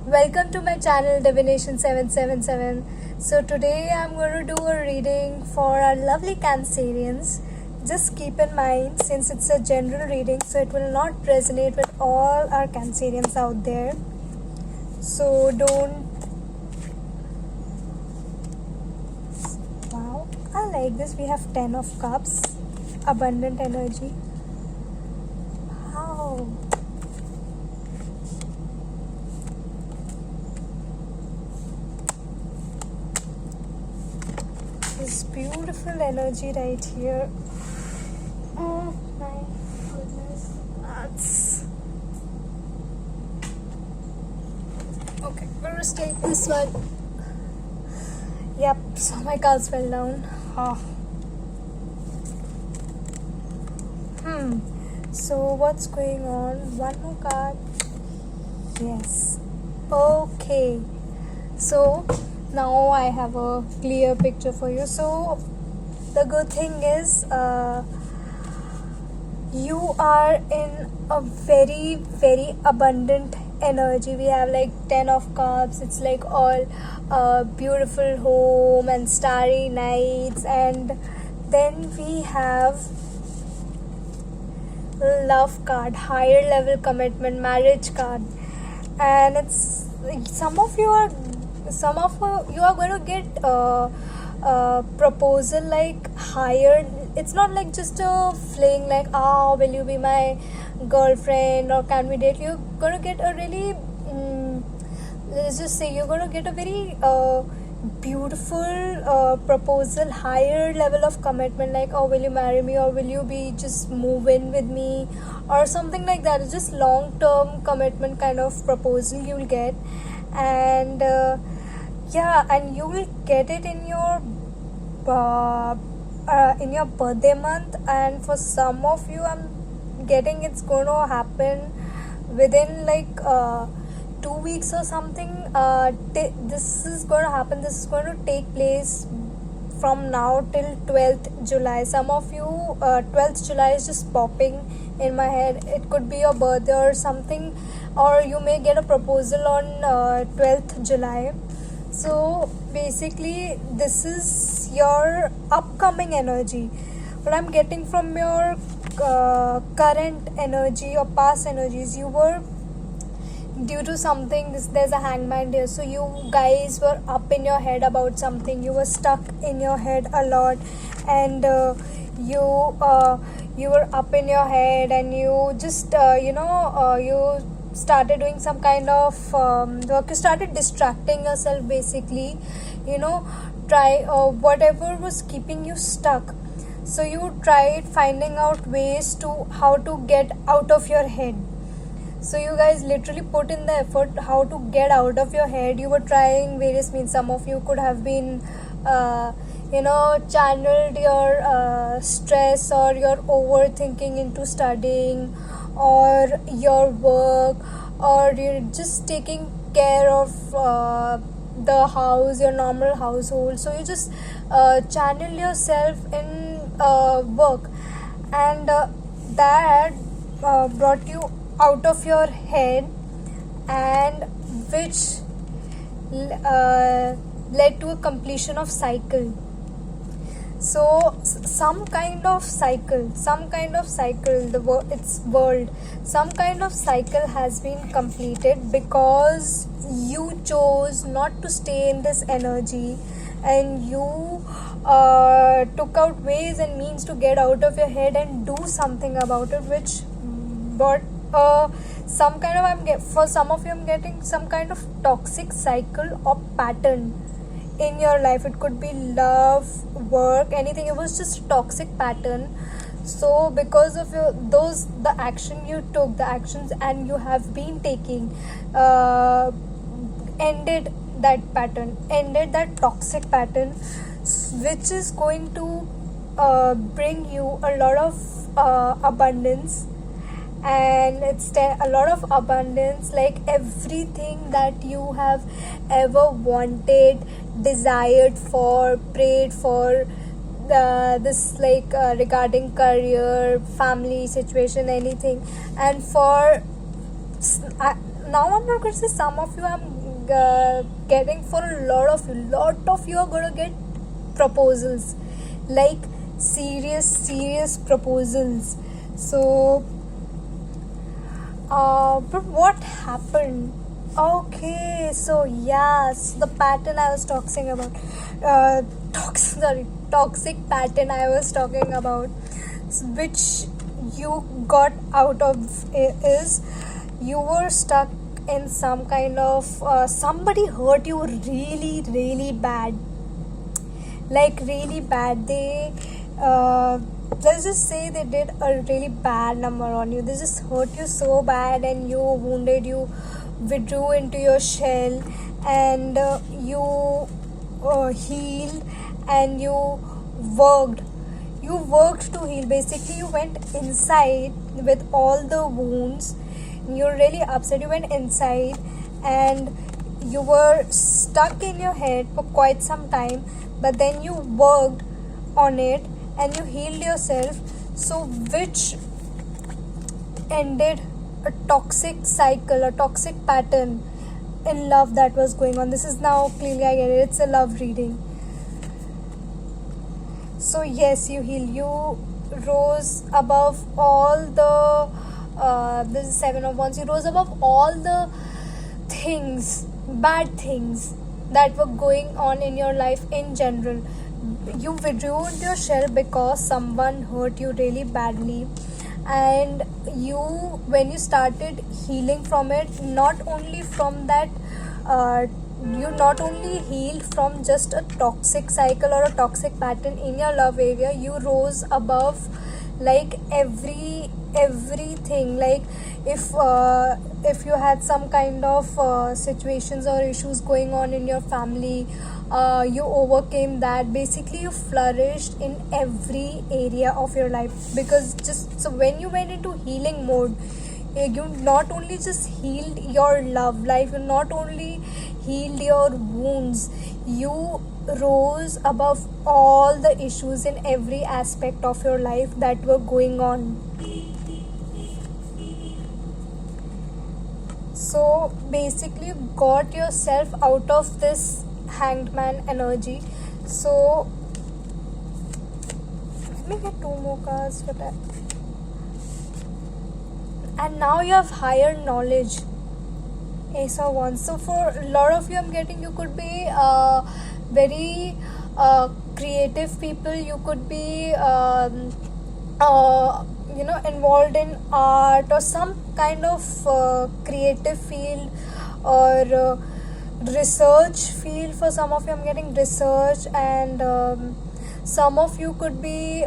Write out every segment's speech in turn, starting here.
Welcome to my channel Divination 777. So today I'm going to do a reading for our lovely Cancerians. Just keep in mind, since it's a general reading, so it will not resonate with all our Cancerians out there. So don't. Wow, I like this. We have 10 of Cups, abundant energy. Wow. This beautiful energy right here. Oh my goodness. That's okay. We're gonna take this one. Yep, so my cards fell down. Oh. So what's going on? One more card. Yes. Okay. So now I have a clear picture for you. So the good thing is you are in a very very abundant energy. We have like 10 of Cups. It's like all beautiful home and starry nights, and then we have love card, higher level commitment, marriage card. And it's some of you are going to get proposal like higher. It's not like just a fling like, will you be my girlfriend or can we date. You're going to get a really let's just say you're going to get a very beautiful proposal, higher level of commitment, like, will you marry me, or will you be just move in with me, or something like that. It's just long term commitment kind of proposal you'll get. And and you will get it in your birthday month. And for some of you, I'm getting it's going to happen within like 2 weeks or something. This is going to happen. This is going to take place from now till 12th July. Some of you, 12th July is just popping in my head. It could be your birthday or something, or you may get a proposal on 12th July. So basically this is your upcoming energy. What I'm getting from your current energy or past energies, you were due to something, there's a hangman here, so you guys were up in your head about something. You were stuck in your head a lot, and you were up in your head, and you just you started doing some kind of work. You started distracting yourself basically, try whatever was keeping you stuck. So you tried finding out ways to how to get out of your head. So you guys literally put in the effort how to get out of your head. You were trying various means. Some of you could have been channeled your stress or your overthinking into studying or your work, or you're just taking care of the house, your normal household. So you just channel yourself in work, and that brought you out of your head, and which led to a completion of cycle. So some kind of cycle, it's world, some kind of cycle has been completed because you chose not to stay in this energy, and you took out ways and means to get out of your head and do something about it, which brought some kind of, for some of you I'm getting some kind of toxic cycle or pattern in your life. It could be love, work, anything. It was just toxic pattern. So because of the action you took, the actions and you have been taking, ended that pattern, ended that toxic pattern, which is going to bring you a lot of abundance. And it's a lot of abundance, like everything that you have ever wanted, desired for, prayed for, this like regarding career, family situation, anything. And for now I'm not going to say some of you, I'm getting for a lot of you are gonna get proposals, like serious proposals. So but what happened? Okay, so yes, the pattern I was talking about, toxic pattern I was talking about, which you got out of is you were stuck in some kind of somebody hurt you really bad, like really bad. They let's just say they did a really bad number on you. They just hurt you so bad, and you wounded, you withdrew into your shell, and you healed, and worked you worked to heal. Basically, you went inside with all the wounds. You're really upset, you went inside, and you were stuck in your head for quite some time, but then you worked on it and you healed yourself, so which ended a toxic cycle, a toxic pattern in love that was going on. This is now clearly I get it, it's a love reading. So yes, you heal, you rose above all the this is Seven of Wands. You rose above all the things, bad things that were going on in your life in general. You withdrew into your shell because someone hurt you really badly, and when you started healing from it, not only from that, you not only healed from just a toxic cycle or a toxic pattern in your love area, you rose above like everything. Like if you had some kind of situations or issues going on in your family, you overcame that. Basically, you flourished in every area of your life, because just so when you went into healing mode, you not only just healed your love life, you not only healed your wounds, you rose above all the issues in every aspect of your life that were going on. So basically, you got yourself out of this hanged man energy. So let me get two more cards for that. And now you have higher knowledge, Ace of Wands. So for a lot of you, I'm getting, you could be very creative people. You could be involved in art or some kind of creative field, or research field. For some of you, I'm getting research, and some of you could be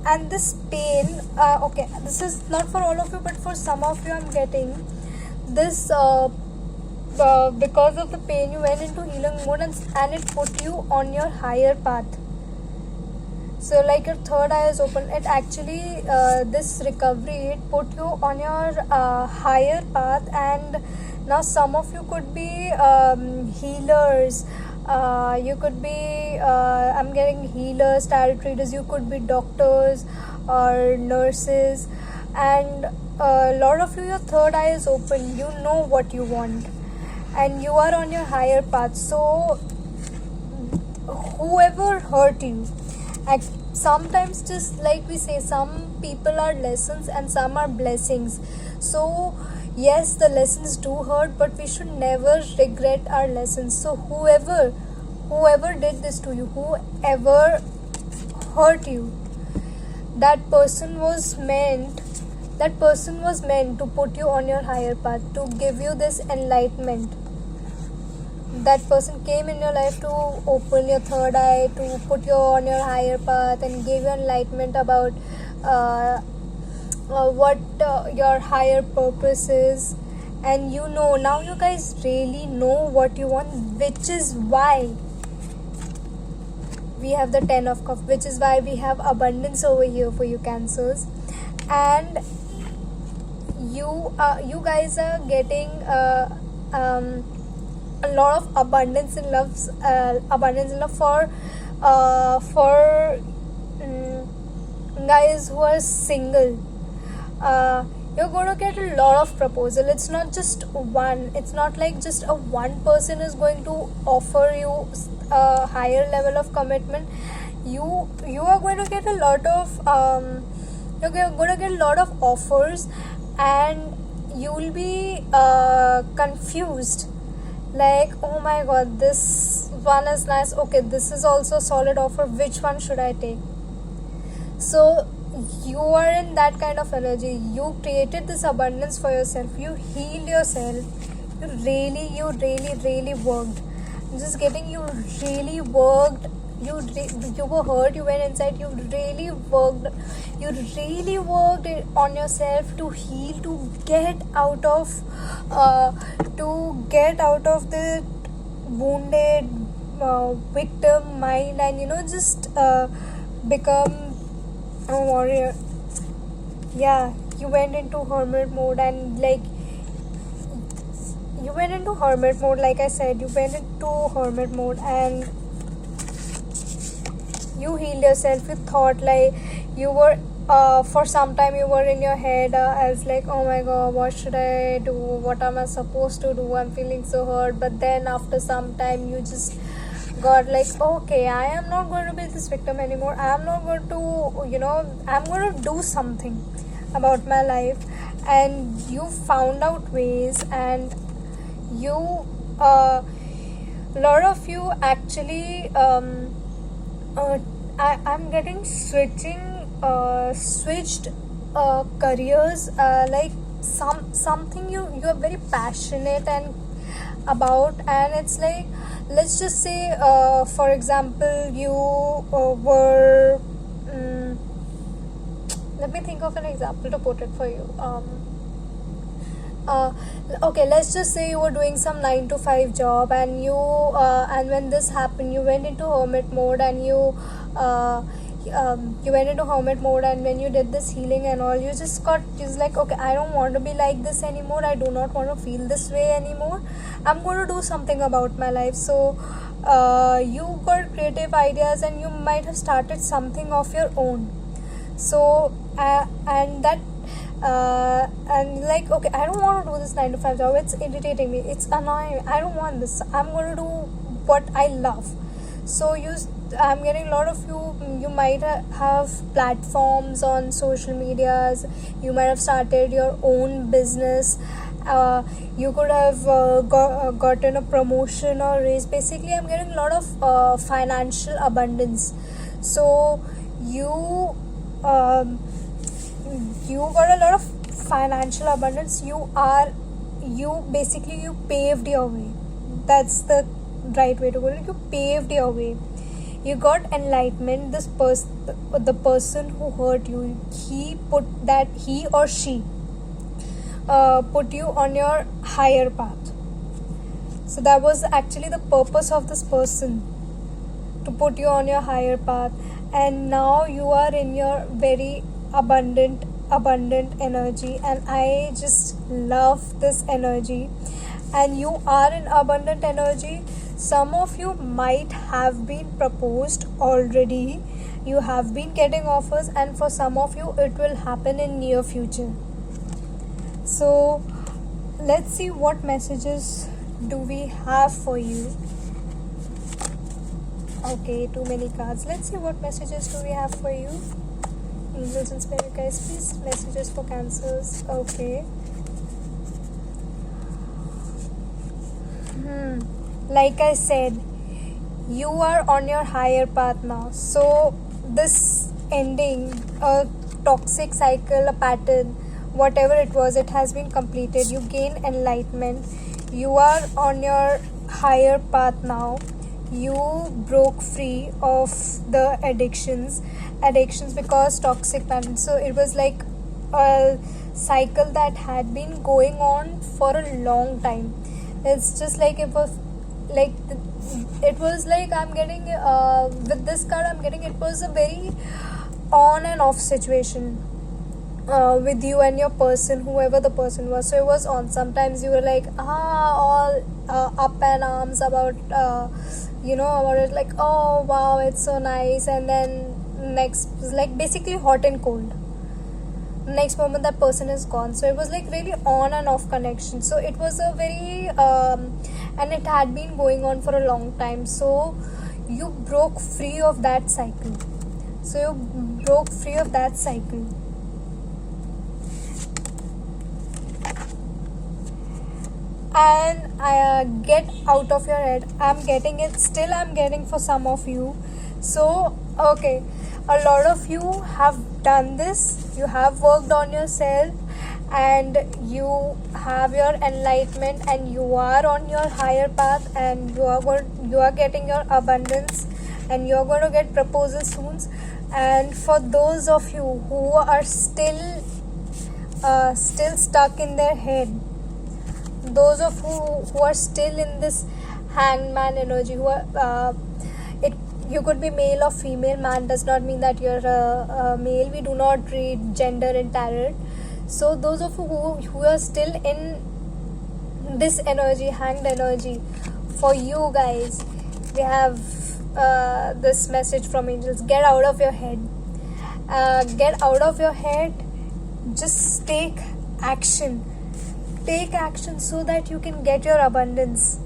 and this pain, okay, this is not for all of you, but for some of you, I'm getting this because of the pain, you went into healing mode, and it put you on your higher path. So like your third eye is open. It actually, this recovery, it put you on your higher path. And now some of you could be healers. You could be, I'm getting healers, tarot readers. You could be doctors or nurses. And a lot of you, your third eye is open. You know what you want, and you are on your higher path. So whoever hurt you, sometimes, just like we say, some people are lessons and some are blessings. So yes, the lessons do hurt, but we should never regret our lessons. So whoever did this to you, whoever hurt you, that person was meant to put you on your higher path, to give you this enlightenment. That person came in your life to open your third eye, to put you on your higher path, and give you enlightenment about what your higher purpose is. And now you guys really know what you want, which is why we have the 10 of Cups, which is why we have abundance over here for you, Cancers. And you guys are getting a lot of abundance in love for guys who are single. you're going to get a lot of proposal. It's not just one. It's not like just a one person is going to offer you a higher level of commitment. You are going to get a lot of going to get a lot of offers, and you will be confused, like, oh my god, this one is nice, okay, this is also a solid offer, which one should I take? So you are in that kind of energy. You created this abundance for yourself, you healed yourself, you really worked. I'm just getting, you really worked. You were hurt, you went inside, you really worked on yourself to heal, to get out of the wounded victim mind, and just become a warrior. Yeah, you went into hermit mode, and like I said, you went into hermit mode, and you healed yourself. You thought, like, you were for some time you were in your head as like, oh my god, what should I do, what am I supposed to do, I'm feeling so hurt. But then after some time you just got like, okay, I am not going to be this victim anymore. I am not going to, I'm going to do something about my life. And you found out ways, and you a lot of you actually I'm getting switched careers, like something you're very passionate and about. And it's like, let's just say for example, you were let me think of an example to put it for you. Okay, let's just say you were doing some 9 to 5 job, and you and when this happened, you went into hermit mode, and you went into hermit mode, and when you did this healing and all, you just like, okay, I don't want to be like this anymore, I do not want to feel this way anymore, I'm going to do something about my life. So you got creative ideas, and you might have started something of your own. So and that and like, okay, I don't want to do this 9 to 5 job, it's irritating me, it's annoying, I don't want this, I'm going to do what I love. So I'm getting a lot of you might have platforms on social medias, you might have started your own business, you could have gotten a promotion or raise. Basically, I'm getting a lot of financial abundance. So you got a lot of financial abundance. You basically paved your way. That's the right way to go. You paved your way. You got enlightenment. The person who hurt you, he or she put you on your higher path. So that was actually the purpose of this person, to put you on your higher path. And now you are in your very abundant energy, and I just love this energy. And you are in abundant energy. Some of you might have been proposed already, you have been getting offers, and for some of you it will happen in near future. So let's see what messages do we have for you. Okay, too many cards. Let's see what messages do we have for you. Angels and spirit guys, please, messages for cancers. Okay. Like I said, you are on your higher path now. So this ending, a toxic cycle, a pattern, whatever it was, it has been completed. You gain enlightenment. You are on your higher path now. You broke free of the addictions because toxic patterns. So it was like a cycle that had been going on for a long time. It's just like it was like I'm getting with this card, I'm getting, it was a very on and off situation with you and your person, whoever the person was. So it was on. Sometimes you were like all up and arms about about it, like, oh wow, it's so nice, and then next was like basically hot and cold. next moment that person is gone. So it was like really on and off connection. So it was a very and it had been going on for a long time. So you broke free of that cycle. And get out of your head. I'm getting it, still I'm getting for some of you. So okay, a lot of you have done this, you have worked on yourself, and you have your enlightenment, and you are on your higher path, and you are getting your abundance, and you're going to get proposals soon. And for those of you who are still stuck in their head, those of who are still in this hanged man energy, who are it you could be male or female. Man does not mean that you're a male. We do not read gender in tarot. So those of you who are still in this energy, hanged energy, for you guys, we have this message from angels: get out of your head. Get out of your head. Just take action. Take action so that you can get your abundance.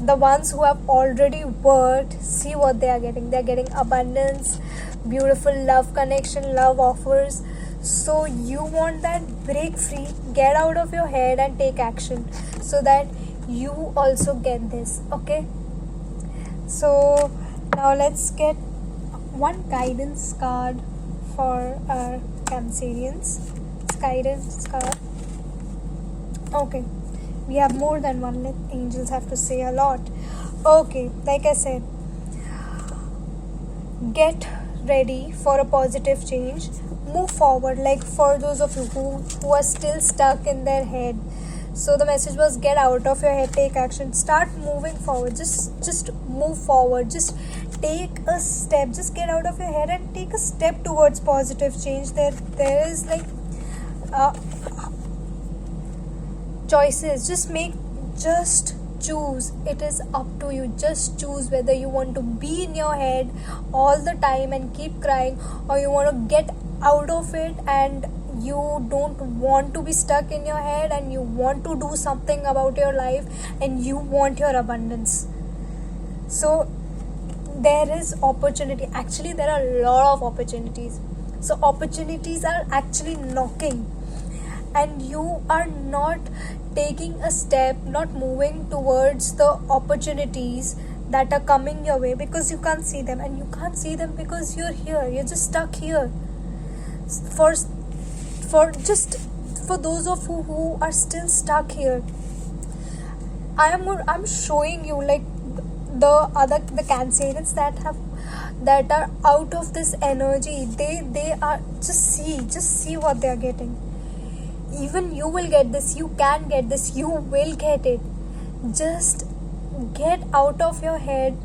The ones who have already worked, see what they are getting. They are getting abundance, beautiful love connection, love offers. So you want that, break free, get out of your head and take action so that you also get this. Okay, so now let's get one guidance card for our Cancerians. It's guidance card. Okay, we have more than one. Angels have to say a lot. Okay, like I said, get ready for a positive change. Move forward. Like for those of you who are still stuck in their head, so the message was get out of your head, take action, start moving forward. Just move forward. Just take a step. Just get out of your head and take a step towards positive change. There is like choices. Just choose. It is up to you. Just choose whether you want to be in your head all the time and keep crying, or you want to get out of it and you don't want to be stuck in your head and you want to do something about your life and you want your abundance. So there is opportunity. Actually, there are a lot of opportunities. So opportunities are actually knocking, and you are not taking a step, not moving towards the opportunities that are coming your way because you can't see them. And you can't see them because you're here, you're just stuck here. For those of you who are still stuck here, I'm showing you like the Cancerians that are out of this energy. They are just see what they are getting. Even you will get this. You can get this. You will get it. Just get out of your head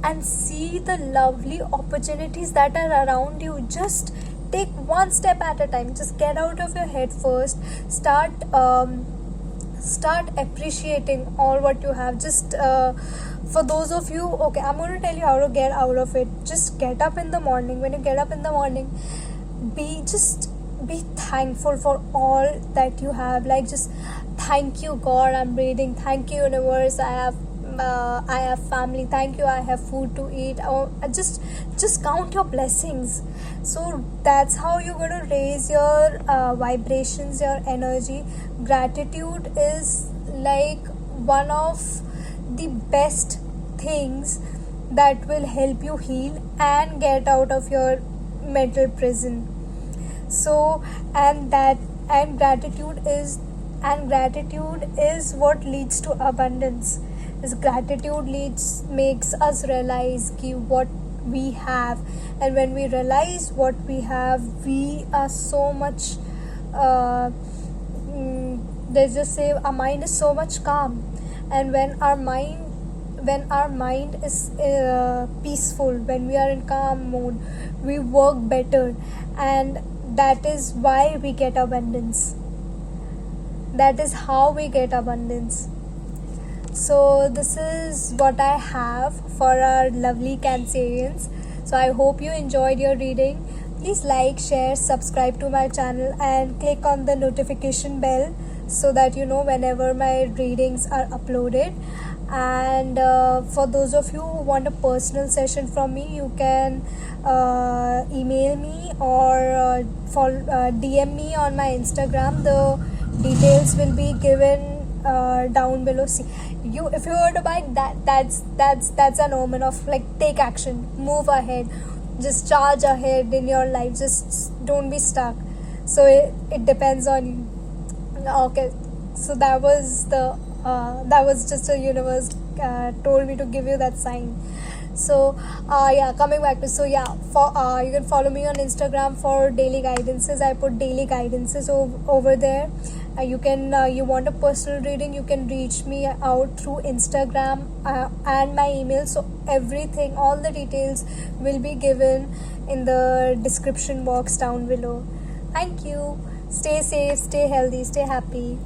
and see the lovely opportunities that are around you. Just take one step at a time. Just get out of your head first. Start appreciating all what you have. Just for those of you, okay, I'm going to tell you how to get out of it. Just get up in the morning. When you get up in the morning, be thankful for all that you have. Like, just thank you God, I'm breathing. Thank you universe, I have family. Thank you, I have food to eat. Or just count your blessings. So that's how you're going to raise your vibrations, your energy. Gratitude is like one of the best things that will help you heal and get out of your mental prison. So gratitude is what leads to abundance. This gratitude makes us realize what we have, and when we realize what we have, we are so much let's just say our mind is so much calm. And when our mind is peaceful, when we are in calm mode, we work better, and that is why we get abundance. That is how we get abundance. So this is what I have for our lovely Cancerians. So I hope you enjoyed your reading. please like, share, subscribe to my channel and click on the notification bell so that you know whenever my readings are uploaded. And for those of you who want a personal session from me, you can email me or DM me on my Instagram. The details will be given down below. See, if you ride a bike, that's an omen of like take action, move ahead, just charge ahead in your life, just don't be stuck. So it depends on you. Okay, so that was just a universe told me to give you that sign. So coming back to, so yeah, for you can follow me on Instagram for daily guidances. I put daily guidances over there. You can you want a personal reading, you can reach me out through Instagram and my email. So everything, all the details will be given in the description box down below. Thank you. Stay safe, stay healthy, stay happy.